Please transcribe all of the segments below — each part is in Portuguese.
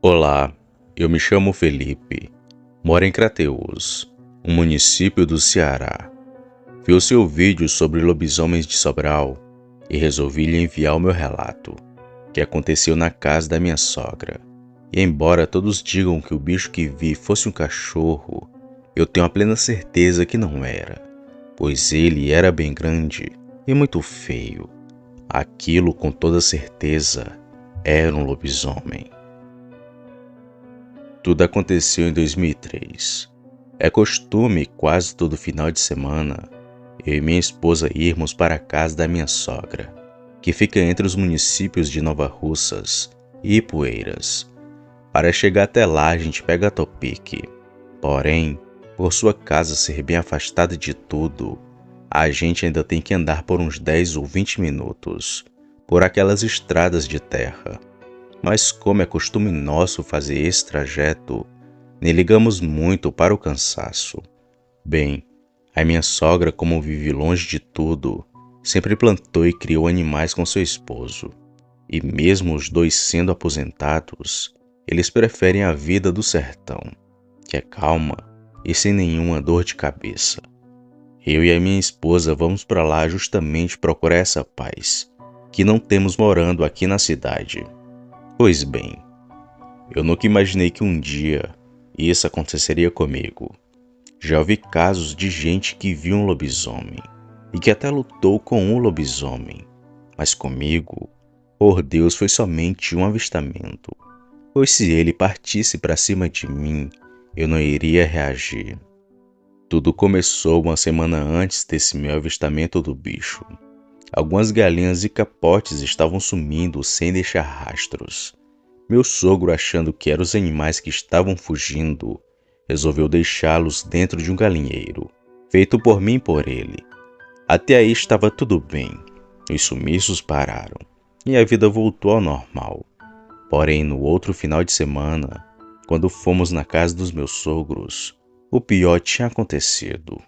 Olá, eu me chamo Felipe, moro em Crateús, um município do Ceará. Vi o seu vídeo sobre lobisomens de Sobral e resolvi lhe enviar o meu relato, que aconteceu na casa da minha sogra. E embora todos digam que o bicho que vi fosse um cachorro, eu tenho a plena certeza que não era, pois ele era bem grande e muito feio. Aquilo, com toda certeza, era um lobisomem. Tudo aconteceu em 2003. É costume, quase todo final de semana, eu e minha esposa irmos para a casa da minha sogra, que fica entre os municípios de Nova Russas e Ipueiras. Para chegar até lá, a gente pega a Topic. Porém, por sua casa ser bem afastada de tudo, a gente ainda tem que andar por uns 10 ou 20 minutos, por aquelas estradas de terra. Mas como é costume nosso fazer esse trajeto, nem ligamos muito para o cansaço. Bem, a minha sogra, como vive longe de tudo, sempre plantou e criou animais com seu esposo. E mesmo os dois sendo aposentados, eles preferem a vida do sertão, que é calma e sem nenhuma dor de cabeça. Eu e a minha esposa vamos para lá justamente procurar essa paz, que não temos morando aqui na cidade. Pois bem, eu nunca imaginei que um dia isso aconteceria comigo. Já ouvi casos de gente que viu um lobisomem e que até lutou com um lobisomem, mas comigo, por Deus, foi somente um avistamento, pois se ele partisse para cima de mim, eu não iria reagir. Tudo começou uma semana antes desse meu avistamento do bicho. Algumas galinhas e capotes estavam sumindo sem deixar rastros. Meu sogro, achando que eram os animais que estavam fugindo, resolveu deixá-los dentro de um galinheiro, feito por mim e por ele. Até aí estava tudo bem. Os sumiços pararam e a vida voltou ao normal. Porém, no outro final de semana, quando fomos na casa dos meus sogros, o pior tinha acontecido.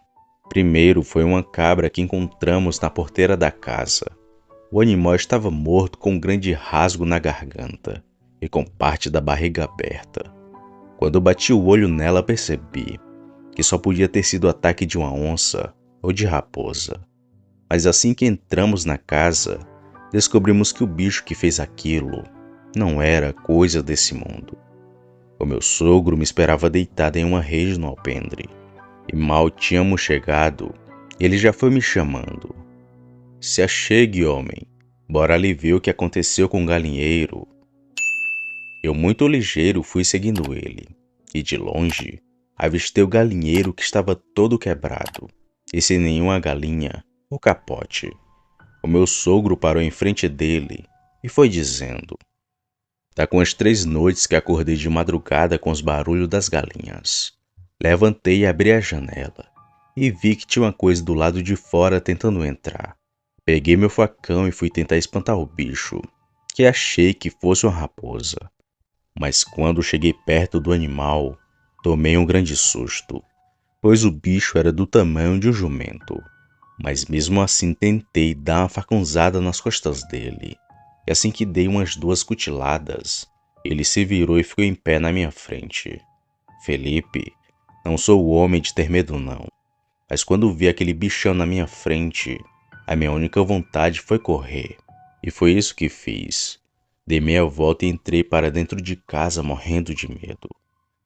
Primeiro foi uma cabra que encontramos na porteira da casa. O animal estava morto com um grande rasgo na garganta e com parte da barriga aberta. Quando bati o olho nela, percebi que só podia ter sido ataque de uma onça ou de raposa. Mas assim que entramos na casa, descobrimos que o bicho que fez aquilo não era coisa desse mundo. O meu sogro me esperava deitado em uma rede no alpendre. E mal tínhamos chegado, ele já foi me chamando. Se achegue, homem. Bora ali ver o que aconteceu com o galinheiro. Eu, muito ligeiro, fui seguindo ele. E de longe, avistei o galinheiro que estava todo quebrado. E sem nenhuma galinha ou capote. O meu sogro parou em frente dele e foi dizendo: "Tá com as 3 noites que acordei de madrugada com os barulhos das galinhas." Levantei e abri a janela e vi que tinha uma coisa do lado de fora tentando entrar. Peguei meu facão e fui tentar espantar o bicho, que achei que fosse uma raposa. Mas quando cheguei perto do animal, tomei um grande susto, pois o bicho era do tamanho de um jumento. Mas mesmo assim tentei dar uma facãozada nas costas dele, e assim que dei umas 2 cutiladas, ele se virou e ficou em pé na minha frente. Felipe, não sou o homem de ter medo não, mas quando vi aquele bichão na minha frente, a minha única vontade foi correr. E foi isso que fiz. Dei meia volta e entrei para dentro de casa morrendo de medo.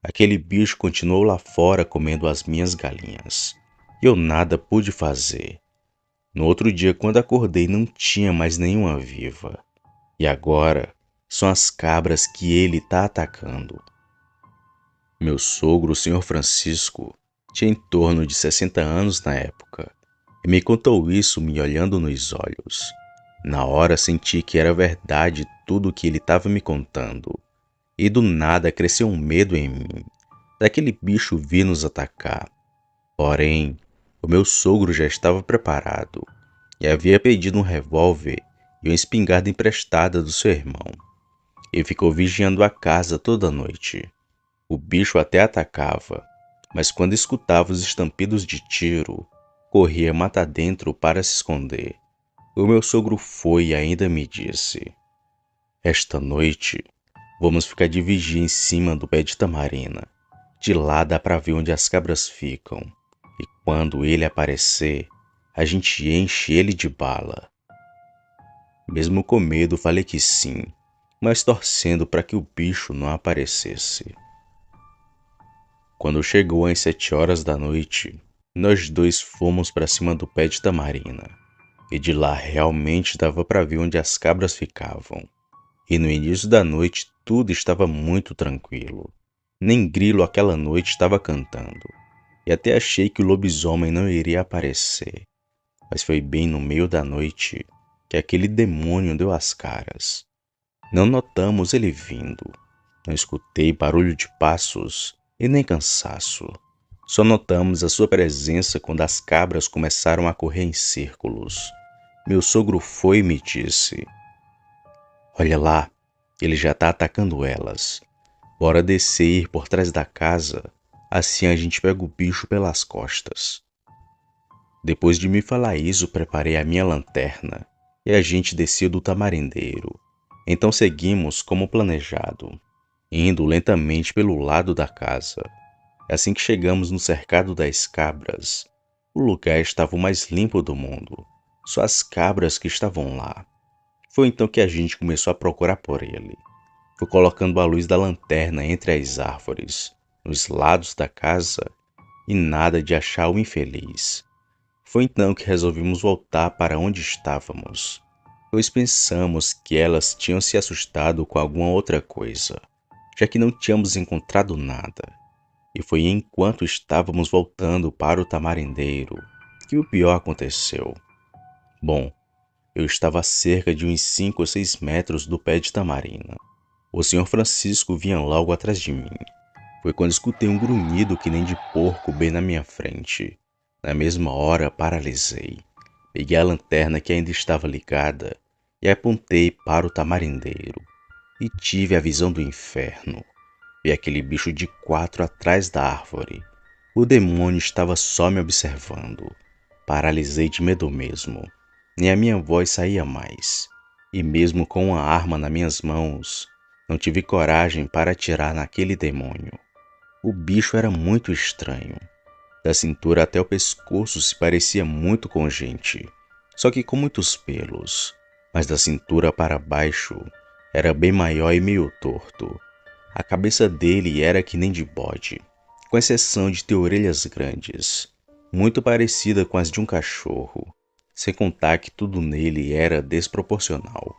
Aquele bicho continuou lá fora comendo as minhas galinhas. E eu nada pude fazer. No outro dia, quando acordei, não tinha mais nenhuma viva. E agora, são as cabras que ele tá atacando. Meu sogro, o senhor Francisco, tinha em torno de 60 anos na época, e me contou isso me olhando nos olhos. Na hora senti que era verdade tudo o que ele estava me contando, e do nada cresceu um medo em mim, daquele bicho vir nos atacar. Porém, o meu sogro já estava preparado, e havia pedido um revólver e uma espingarda emprestada do seu irmão, e ficou vigiando a casa toda noite. O bicho até atacava, mas quando escutava os estampidos de tiro, corria mata dentro para se esconder. O meu sogro foi e ainda me disse: "Esta noite Vamos ficar de vigia em cima do pé de tamarina. De lá dá pra ver onde as cabras ficam. E quando ele aparecer, a gente enche ele de bala. Mesmo com medo, falei que sim, mas torcendo para que o bicho não aparecesse. Quando chegou às 7 horas da noite, nós dois fomos para cima do pé de tamarina. E de lá realmente dava para ver onde as cabras ficavam. E no início da noite tudo estava muito tranquilo. Nem grilo aquela noite estava cantando. E até achei que o lobisomem não iria aparecer. Mas foi bem no meio da noite que aquele demônio deu as caras. Não notamos ele vindo. Não escutei barulho de passos e nem cansaço. Só notamos a sua presença quando as cabras começaram a correr em círculos. Meu sogro foi e me disse: "Olha lá, ele já está atacando elas. Bora descer e ir por trás da casa, assim a gente pega o bicho pelas costas." Depois de me falar isso, preparei a minha lanterna e a gente desceu do tamarindeiro. Então seguimos como planejado, indo lentamente pelo lado da casa. Assim que chegamos no cercado das cabras, o lugar estava o mais limpo do mundo. Só as cabras que estavam lá. Foi então que a gente começou a procurar por ele. Fui colocando a luz da lanterna entre as árvores, nos lados da casa, e nada de achar o infeliz. Foi então que resolvimos voltar para onde estávamos, pois pensamos que elas tinham se assustado com alguma outra coisa, já que não tínhamos encontrado nada. E foi enquanto estávamos voltando para o tamarindeiro que o pior aconteceu. Bom, eu estava a cerca de uns 5 ou 6 metros do pé de tamarina. O senhor Francisco vinha logo atrás de mim. Foi quando escutei um grunhido que nem de porco bem na minha frente. Na mesma hora, paralisei. Peguei a lanterna que ainda estava ligada e apontei para o tamarindeiro. E tive a visão do inferno. Vi aquele bicho de 4 atrás da árvore. O demônio estava só me observando. Paralisei de medo mesmo. Nem a minha voz saía mais. E mesmo com uma arma nas minhas mãos, não tive coragem para atirar naquele demônio. O bicho era muito estranho. Da cintura até o pescoço se parecia muito com gente, só que com muitos pelos. Mas da cintura para baixo era bem maior e meio torto. A cabeça dele era que nem de bode, com exceção de ter orelhas grandes, muito parecida com as de um cachorro, sem contar que tudo nele era desproporcional.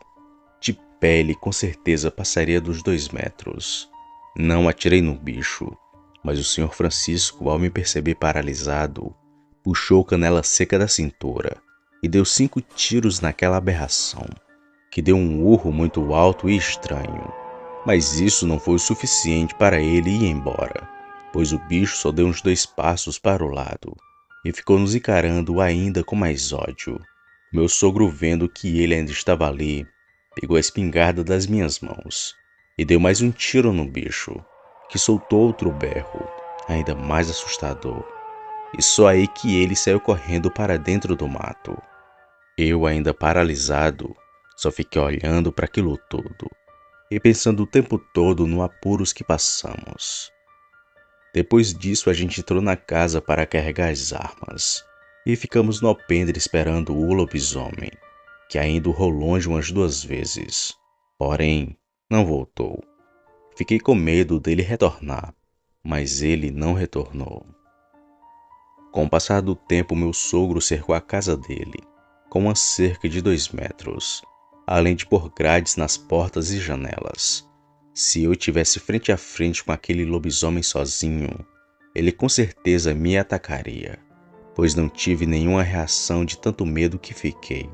De pele com certeza passaria dos 2 metros. Não atirei no bicho, mas o senhor Francisco, ao me perceber paralisado, puxou canela seca da cintura e deu 5 tiros naquela aberração, que deu um urro muito alto e estranho. Mas isso não foi o suficiente para ele ir embora, pois o bicho só deu uns 2 passos para o lado e ficou nos encarando ainda com mais ódio. Meu sogro, vendo que ele ainda estava ali, pegou a espingarda das minhas mãos e deu mais um tiro no bicho, que soltou outro berro, ainda mais assustador. E só aí que ele saiu correndo para dentro do mato. Eu, ainda paralisado, só fiquei olhando para aquilo tudo e pensando o tempo todo no apuros que passamos. Depois disso, a gente entrou na casa para carregar as armas e ficamos no alpendre esperando o lobisomem, que ainda urrou longe umas 2 vezes. Porém, não voltou. Fiquei com medo dele retornar, mas ele não retornou. Com o passar do tempo, meu sogro cercou a casa dele, com uma cerca de 2 metros, além de pôr grades nas portas e janelas. Se eu tivesse frente a frente com aquele lobisomem sozinho, ele com certeza me atacaria, pois não tive nenhuma reação de tanto medo que fiquei.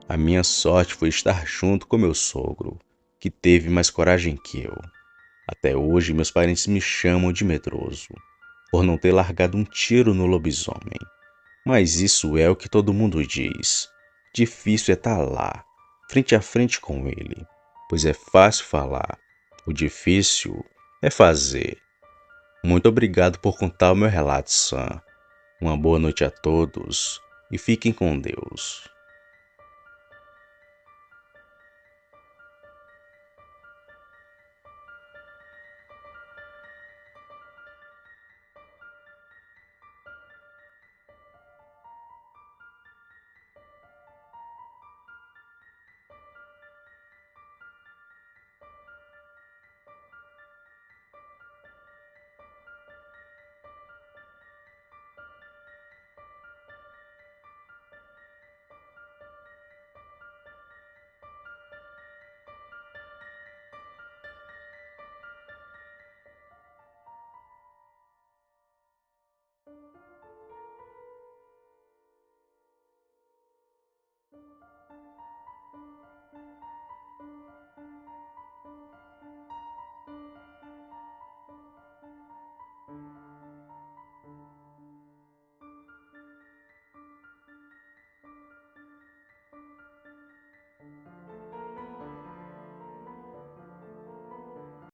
A minha sorte foi estar junto com meu sogro, que teve mais coragem que eu. Até hoje, meus parentes me chamam de medroso, por não ter largado um tiro no lobisomem. Mas isso é o que todo mundo diz. Difícil é estar lá, frente a frente com ele, pois é fácil falar. O difícil é fazer. Muito obrigado por contar o meu relato, Sam. Uma boa noite a todos e fiquem com Deus.